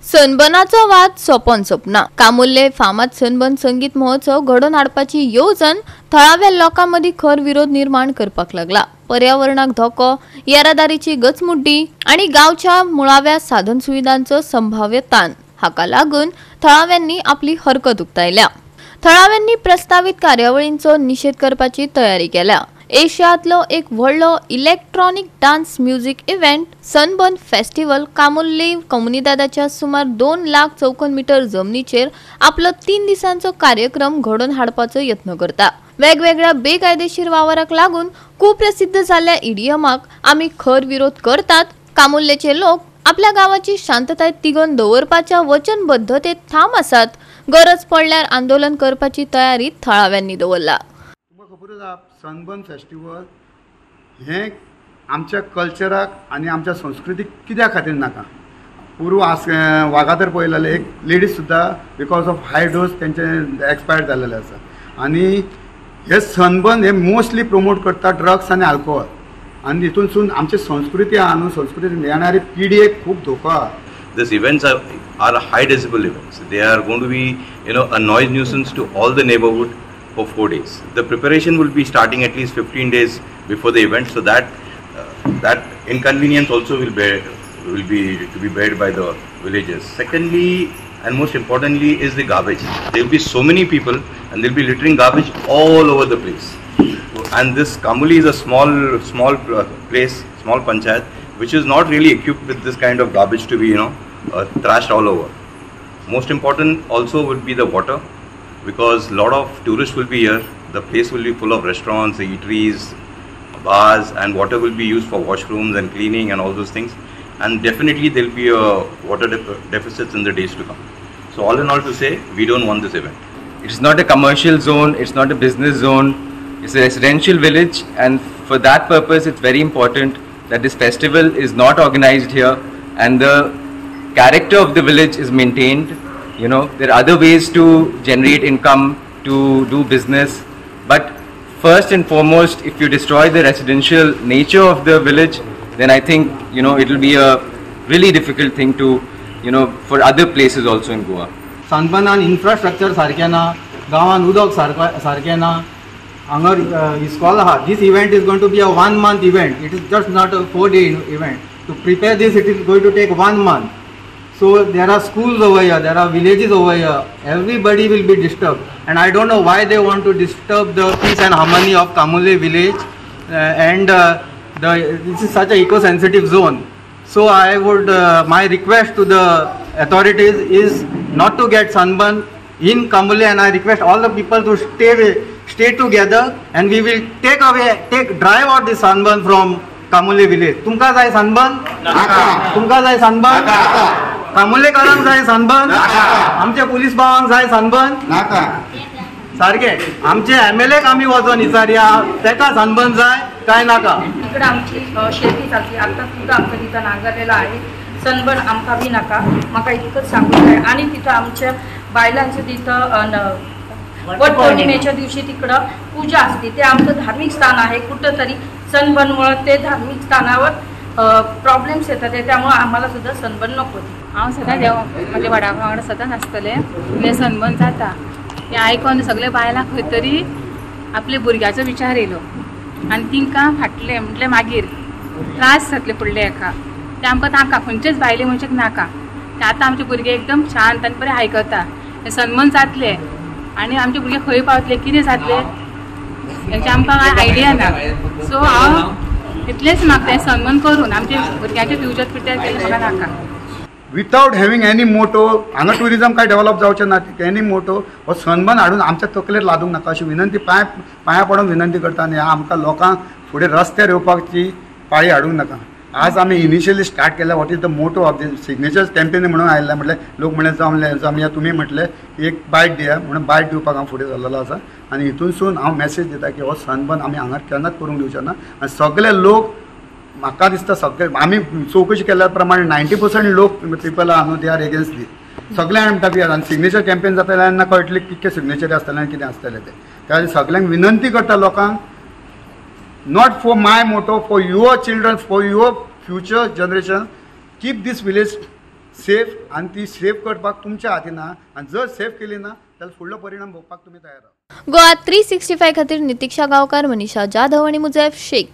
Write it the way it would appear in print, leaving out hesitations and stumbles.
सनबनाचो वाद सोपोन सोपना। कामुर्ले फामाद सनबन संगीत महोत्सव घडोवन हाडपाची येवजण थळाव्या लोकांमदी खर विरोध निर्माण करपाक लागला। पर्यावरणाक धोको, येरादारीची गचमुड्डी आणि गावच्या मुळाव्या साधन सुविधांचो संभाव्य ताण हाका लागून थळाव्यांनी आपली हरकत उक्तायल्या। थळाव्यांनी प्रस्तावित कार्यावळींचो निषेध करपाची तयारी केल्या। एशियातलो एक व्हडलो electronic dance music event Sunburn festival Camurlim कम्युनिदादाच्या सुमार 2 लाख चौकोन मीटर जमनीचेर आपलो 3 दिसांचो कार्यक्रम घडोवन हाडपाचो यत्न करता। वेगवेगळ्या बेकायदेशीर वावराक लागून कुप्रसिद्ध जाल्ल्या ईडीएमाक आमी खर विरोध करतात। कामुर्लेचे लोक आपल्या गावाची शांतताय तिगोवन दवरपाच्या वचनबद्धतेत ठाम आसात। गरज पडल्यार आंदोलन करपाची तयारी थळाव्यांनी दवरला। सनबर्न फेस्टिवल हे आमच्या कल्चराक आणि आमच्या संस्कृतीक कित्या खातीर नाका। पूर्व वागातर पळयलेले एक लेडीज सुद्धा बिकॉज ऑफ हाय डोस तेंचे एक्सपायर्ड जाल्लेले आसा। आणि हे सनबर्न हे मोस्टली प्रमोट करता ड्रग्स आणि अल्कोहोल आणि हितूनसून आमची संस्कृती आहा न्हू, संस्कृती येणारी पिढीक खूप धोको आहा। These events are high decibel events. They are going to be a noise nuisance to all the neighborhood for 4 days. The preparation will be starting at least 15 days before the event, so that inconvenience also will be to be bared by the villagers. Secondly, and most importantly, is the garbage. There will be so many people, and they'll be littering garbage all over the place. And this Kamuli is a small place, small panchayat, which is not really equipped with this kind of garbage to be thrashed all over. Most important also would be the water, because a lot of tourists will be here. The place will be full of restaurants, eateries, bars, and water will be used for washrooms and cleaning and all those things. And definitely there will be a water deficits in the days to come. So all in all to say, we don't want this event. It's not a commercial zone, it's not a business zone, it's a residential village, and for that purpose it's very important that this festival is not organized here and the character of the village is maintained. There are other ways to generate income, to do business, but first and foremost, if you destroy the residential nature of the village, then I think it will be a really difficult thing to for other places also in Goa. सनबर्नान infrastructure सारकें ना, गांवान उदक सारकें ना, हांगर इस्कॉल आहा. This event is going to be a 1 month event. It is just not a 4-day event. To prepare this, it is going to take 1 month. So there are schools over here, there are villages over here. Everybody will be disturbed, and I don't know why they want to disturb the peace and harmony of Kamule village. This is such a eco-sensitive zone. So I would, my request to the authorities is not to get sunburn in Kamule, and I request all the people to stay together, and we will drive out the sunburn from Kamule village. तुमका जाय sunburn? तुमका जाय sunburn? कामुर्लेकारांक जाय sunburn, आमच्या police भावांक जाय sunburn सारखे. आमचे एमएलएक आमी वचोन विचारया तेका सनबर्न जाय काय नाका. इकडे आमची शेती चालती, आता सुद्धा आमचं तिथं नांगरलेलं आहे. सनबर्न आमका बी नाका, म्हाका इतकंच सांगून जाय. आणि तिथं आमच्या बायलांचं तिथं वट पौर्णिमेच्या दिवशी तिकडं पूजा असते. ते आमचं धार्मिक स्थान आहे. कुठंतरी सनबर्नमुळे ते धार्मिक स्थानावर प्रॉब्लेम्स येतात, त्यामुळे आम्हाला सुद्धा सनबर्न नको. हांव सदां देवा म्हाज्या वडा वांगडा सदां नासतलें, इतलें सनबर्न जाता हें आयकून सगळे बायलांक खंय तरी आपल्या भुरग्याचो विचार येयलो, आनी तिंकां फाटले म्हटलें मागीर त्रास जातले फुडले हेका. ते आमकां नाका, खंयचेच बायले मनशाक नाका. ते आतां आमचे भुरगे एकदम शांत आनी बरें आयकता. हें सनबर्न जातलें आनी आमचे भुरगे खंय पावतले, कितें जातलें हेची आमकां कांय आयडिया ना. सो हांव इतलेंच मागता, सनबर्न करून आमच्या भुरग्यांचे फ्युचर प्रिपेर केलें म्हाका नाका. विथआउट हॅव्हिंग एनी मोटो, हांगा टुरिजम काय डेव्हलप जावचें ना, एनी मोटो हो सनबर्न हाडून आमच्या तकलेर लादूंक नाका अशी विनंती पांया पडून विनंती करता. आनी आमकां लोकांक फुडें रस्त्यार येवपाची पाळी हाडूंक नाका. आज आमी इनिशियली स्टार्ट केल्या what is the motto of the signatures campaign म्हणून आयिल्ले. म्हटलें लोक म्हणलें जमया, तुमी म्हटलें एक बायट दिया म्हणून बायट दिवपाक हांव फुडें सरलेलो आसा. आनी हितूनसून हांव मेसेज दिता की हो सनबर्न आमी हांगा केन्नाच करूंक दिवचे ना. आनी सगळे लोक म्हाका दिसता सगळे आमी चवकशी केल्या प्रमाणे 90% लोक पीपल आहा न्हू, दे आर एगेन्स्ट दी. सगळ्यांक म्हणटा की आनी सिग्नेचर कॅम्पेन जाता तेन्ना कळटलें कितके सिग्नेचर आसतले आनी कितें आसतलें ते. त्या खातीर सगळ्यांक विनंती करता लोकांक, not for my motto, for your children, for your future generation, keep this village safe आणि ती सेफ करपाक तुमच्या हातीन आहा आणि जर सेफ केली ना जाल्यार फुडलो परिणाम भोगपाक तुम्ही तयार आहात. गोवा 365 खातीर नितीक्षा गांवकार, मनीषा जाधव आणि मुजैफ शेख.